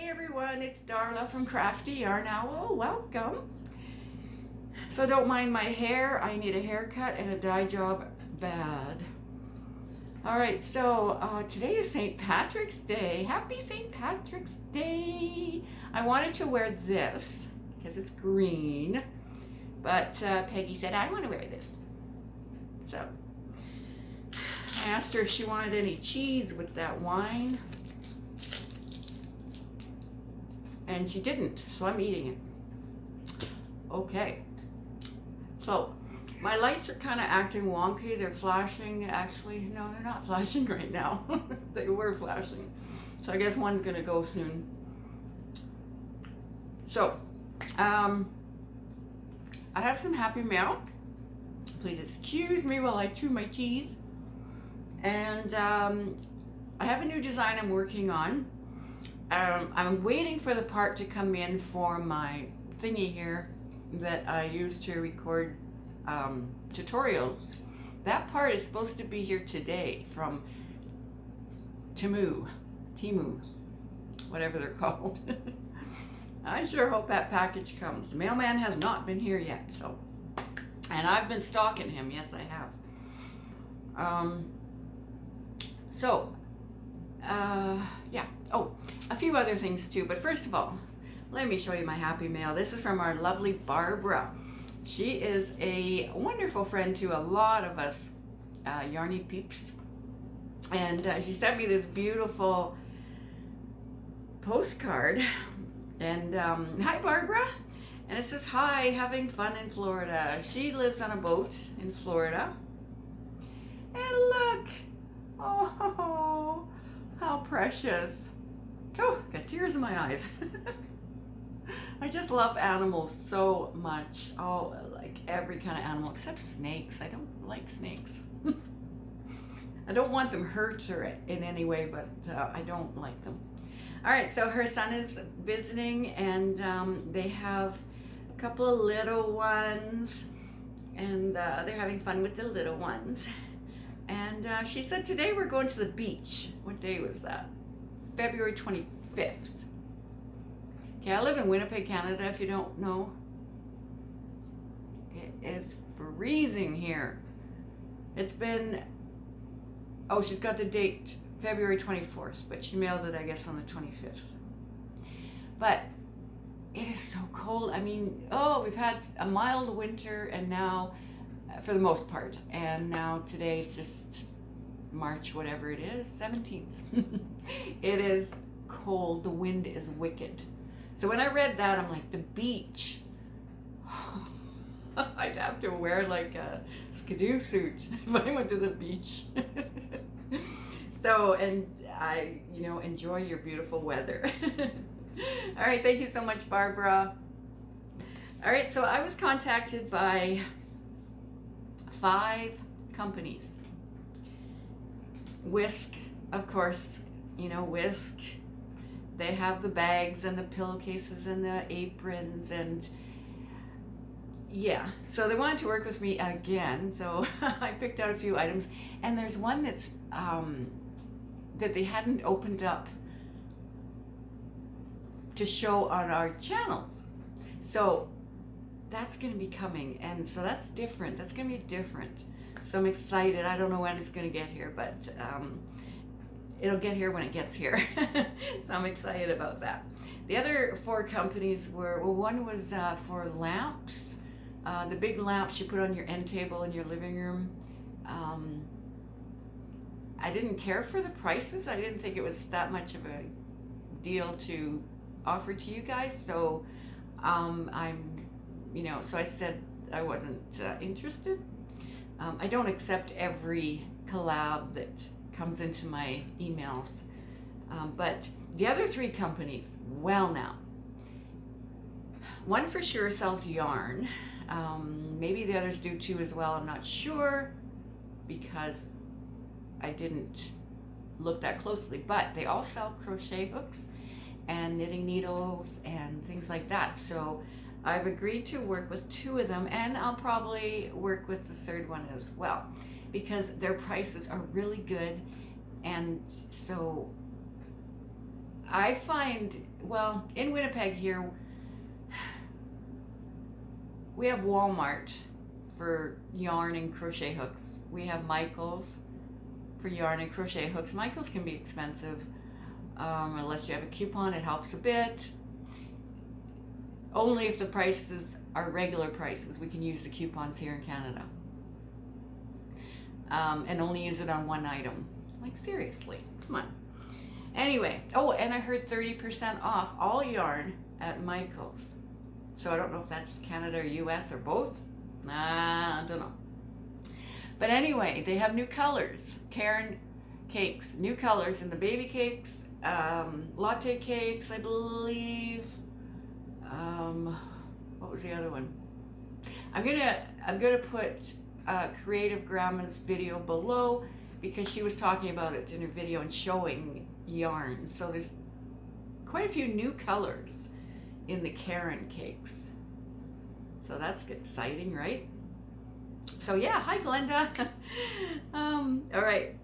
Hey everyone, it's Darla from crafty.yarn.owl. Welcome. So don't mind my hair. I need a haircut and a dye job bad. Alright, so today is St. Patrick's Day. Happy St. Patrick's Day. I wanted to wear this because it's green, but Peggy said I want to wear this. So I asked her if she wanted any cheese with that wine, and she didn't, so I'm eating it. Okay, so my lights are kind of acting wonky. They're flashing. Actually, no, they're not flashing right now. They were flashing, so I guess one's gonna go soon. So I have some happy mail. Please excuse me while I chew my cheese. And I have a new design I'm working on. I'm waiting for the part to come in for my thingy here that I use to record tutorials. That part is supposed to be here today from Temu, whatever they're called. I sure hope that package comes. The mailman has not been here yet, so. And I've been stalking him, yes I have. Yeah, oh, a few other things too, but first of all, let me show you my happy mail. This is from our lovely Barbara. She is a wonderful friend to a lot of us yarny peeps, and she sent me this beautiful postcard, and hi Barbara, and it says, hi, having fun in Florida. She lives on a boat in Florida, and look, oh, how precious. Oh, got tears in my eyes. I just love animals so much. Oh, like every kind of animal except snakes. I don't like snakes. I don't want them hurt or in any way, but I don't like them. All right, so her son is visiting, and they have a couple of little ones, and they're having fun with the little ones. And she said today we're going to the beach. What day was that? February 25th. Okay, I live in Winnipeg, Canada, if you don't know. It is freezing here. It's been, oh, she's got the date, February 24th, but she mailed it, I guess, on the 25th. But it is so cold. I mean, oh, we've had a mild winter, and now, for the most part, and now today it's just March, whatever it is, 17th. It is cold. The wind is wicked. So when I read that, I'm like, the beach. I'd have to wear like a skidoo suit if I went to the beach. So, and I, enjoy your beautiful weather. All right, thank you so much, Barbara. All right, so I was contacted by 5 companies. Whisk, of course, Whisk. They have the bags and the pillowcases and the aprons, and yeah, so they wanted to work with me again, so I picked out a few items, and there's one that's that they hadn't opened up to show on our channels, so that's going to be coming, and so that's different. That's going to be different. So I'm excited. I don't know when it's going to get here, but it'll get here when it gets here. So I'm excited about that. The other 4 companies were, well, one was for lamps, the big lamps you put on your end table in your living room. I didn't care for the prices. I didn't think it was that much of a deal to offer to you guys. So so I said I wasn't interested. I don't accept every collab that comes into my emails. But the other 3 companies, well now. One for sure sells yarn. Maybe the others do too as well, I'm not sure, because I didn't look that closely. But they all sell crochet hooks and knitting needles and things like that. So I've agreed to work with 2 of them, and I'll probably work with the 3rd one as well, because their prices are really good, and so I find, well, in Winnipeg here, we have Walmart for yarn and crochet hooks. We have Michael's for yarn and crochet hooks. Michael's can be expensive. Unless you have a coupon, it helps a bit. Only if the prices are regular prices. We can use the coupons here in Canada. And only use it on one item. Like, seriously, come on. Anyway, oh, and I heard 30% off all yarn at Michael's. So I don't know if that's Canada or US or both. I don't know. But anyway, they have new colors. Cairn cakes, new colors in the baby cakes, latte cakes, I believe. What was the other one? I'm gonna put Creative Grandma's video below because she was talking about it in her video and showing yarn. So there's quite a few new colors in the Cairn cakes. So that's exciting, right? So yeah, hi Glenda. All right.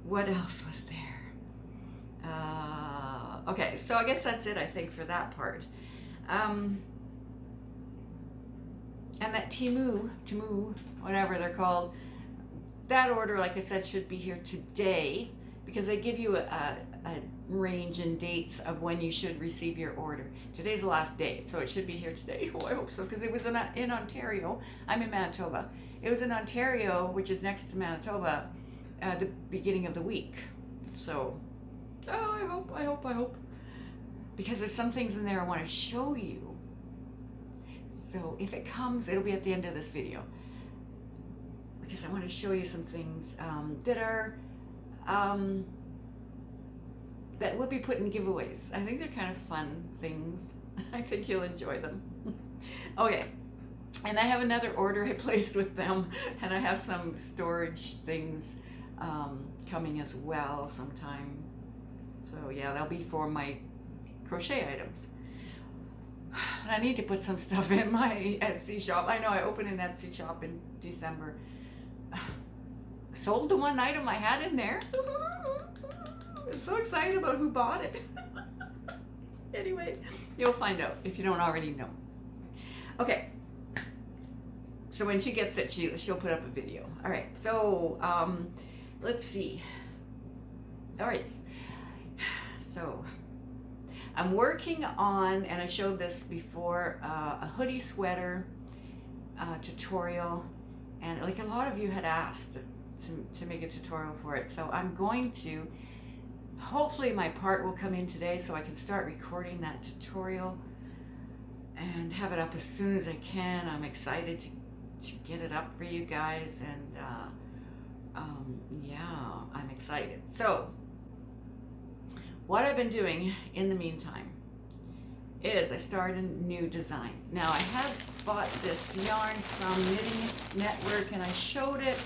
What else was there? Okay, so I guess that's it, I think, for that part. And that Temu, whatever they're called, that order, like I said, should be here today because they give you a range and dates of when you should receive your order. Today's the last day, so it should be here today. Oh, I hope so, because it was in Ontario. I'm in Manitoba. It was in Ontario, which is next to Manitoba, at the beginning of the week. So, oh, I hope. Because there's some things in there I want to show you. So if it comes, it'll be at the end of this video. Because I want to show you some things that are, that will be put in giveaways. I think they're kind of fun things. I think you'll enjoy them. Okay. And I have another order I placed with them, and I have some storage things coming as well sometime. So yeah, they'll be for my crochet items. I need to put some stuff in my Etsy shop. I know I opened an Etsy shop in December. Sold the one item I had in there. I'm so excited about who bought it. Anyway, you'll find out if you don't already know. Okay. So when she gets it, she'll put up a video. All right. So let's see. All right. So I'm working on, and I showed this before, a hoodie sweater tutorial, and like a lot of you had asked to make a tutorial for it. So I'm going to, hopefully my part will come in today so I can start recording that tutorial and have it up as soon as I can. I'm excited to get it up for you guys, and yeah, I'm excited. So what I've been doing in the meantime is I started a new design. Now I have bought this yarn from Knitting Network, and I showed it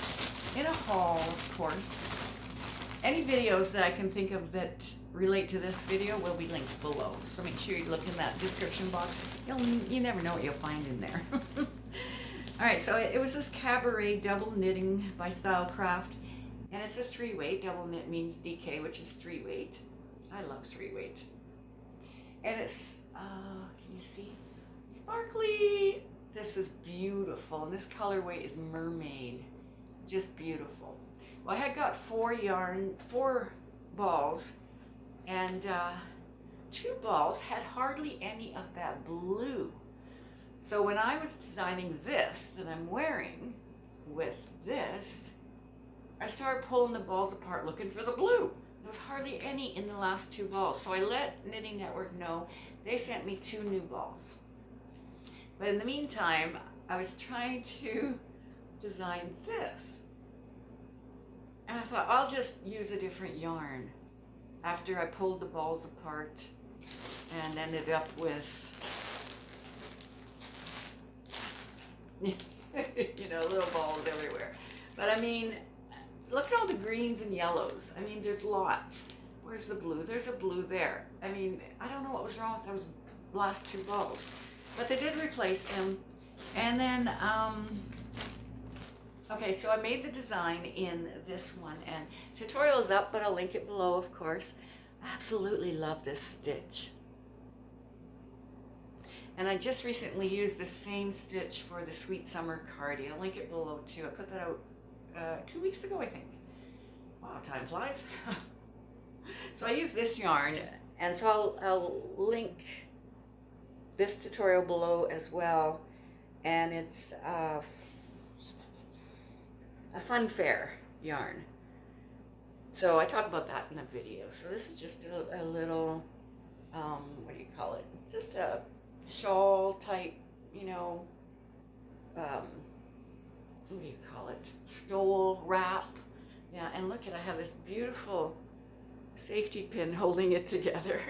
in a haul, of course. Any videos that I can think of that relate to this video will be linked below. So make sure you look in that description box. You never know what you'll find in there. All right, so it was this Cabaret double knitting by Stylecraft, and it's a 3-weight. Double knit means DK, which is 3-weight. I love 3-weight. And it's, can you see? Sparkly. This is beautiful. And this colorway is mermaid. Just beautiful. Well, I had got 4 balls, and 2 balls had hardly any of that blue. So when I was designing this that I'm wearing with this, I started pulling the balls apart looking for the blue. There was hardly any in the last 2 balls. So I let Knitting Network know. They sent me 2 new balls. But in the meantime, I was trying to design this. And I thought, I'll just use a different yarn after I pulled the balls apart and ended up with, you know, little balls everywhere. But I mean, look at all the greens and yellows. I mean, there's lots. Where's the blue? There's a blue there. I mean, I don't know what was wrong with those last 2 balls. But they did replace them. And then, Okay, so I made the design in this one, and tutorial is up, but I'll link it below, of course. Absolutely love this stitch. And I just recently used the same stitch for the Sweet Summer Cardi. I'll link it below too. I put that out 2 weeks ago, I think. Wow, time flies. So I use this yarn, and so I'll link this tutorial below as well. And it's a Funfair yarn. So I talk about that in the video. So this is just a little, what do you call it? Just a shawl type, you know, what do you call it? Stole wrap. Yeah, and look at, I have this beautiful safety pin holding it together.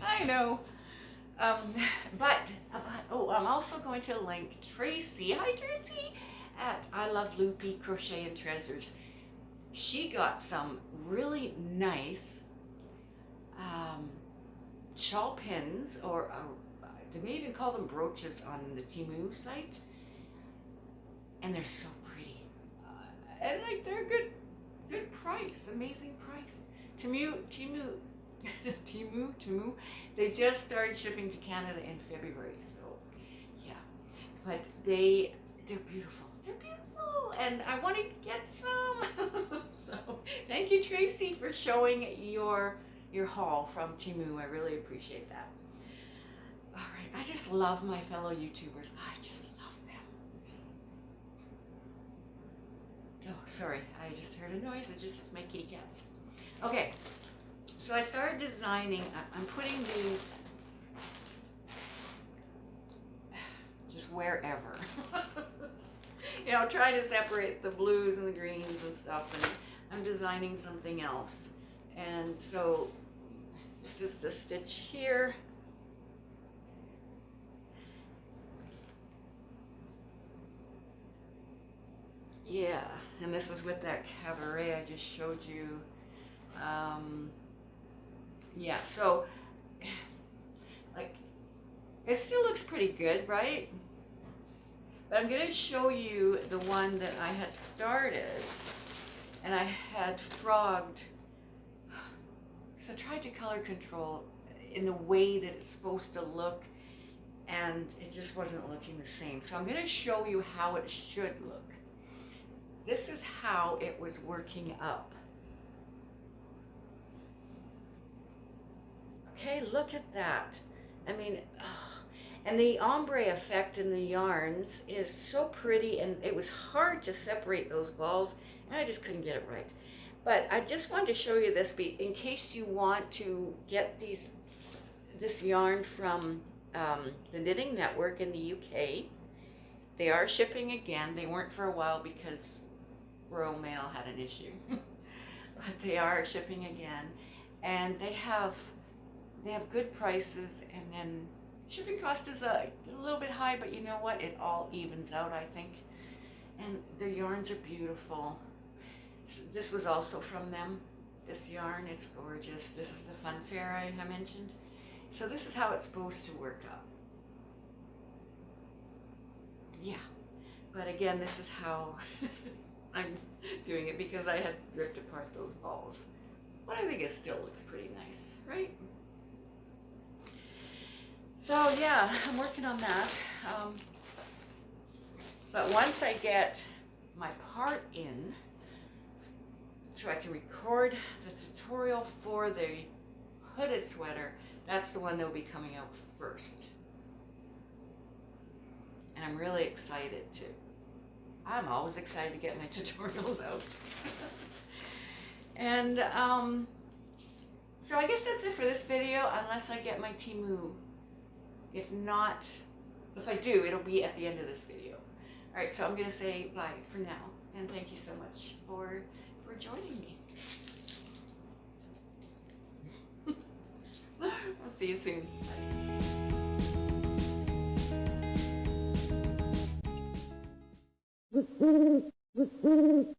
I know. But oh, I'm also going to link Tracy. Hi, Tracy, at I Love Loopy Crochet and Treasures. She got some really nice shawl pins, or they may even call them brooches on the Temu site, and they're so pretty, and like they're good price, amazing price. Temu, they just started shipping to Canada in February, so yeah, but they're beautiful. They're beautiful, and I want to get some. So thank you, Tracy, for showing your haul from Temu. I really appreciate that. All right, I just love my fellow YouTubers. I just love them. Oh, sorry, I just heard a noise. It's just my kitty cats. Okay, so I started designing. I'm putting these just wherever. You know, trying to separate the blues and the greens and stuff, and I'm designing something else. And so this is the stitch here. Yeah, and this is with that Cabaret I just showed you. Yeah, so like it still looks pretty good, right? But I'm going to show you the one that I had started and I had frogged. So I tried to color control in the way that it's supposed to look, and it just wasn't looking the same. So I'm going to show you how it should look. This is how it was working up. Okay, look at that. I mean, oh, and the ombre effect in the yarns is so pretty, and it was hard to separate those balls, and I just couldn't get it right. But I just wanted to show you this in case you want to get this yarn from the Knitting Network in the UK. They are shipping again. They weren't for a while because Royal Mail had an issue. But they are shipping again, and they have good prices, and then shipping cost is a little bit high, but you know what? It all evens out, I think. And the yarns are beautiful. So this was also from them, this yarn. It's gorgeous. This is the Funfair I mentioned. So this is how it's supposed to work up. Yeah, but again, this is how I'm doing it, because I had ripped apart those balls. But I think it still looks pretty nice, right? So yeah, I'm working on that. But once I get my part in, so I can record the tutorial for the hooded sweater, that's the one that will be coming out first. And I'm really excited to. I'm always excited to get my tutorials out. And so I guess that's it for this video, unless I get my Temu. If not, if I do, it'll be at the end of this video. All right, so I'm gonna say bye for now, and thank you so much for joining me. I'll see you soon. Bye.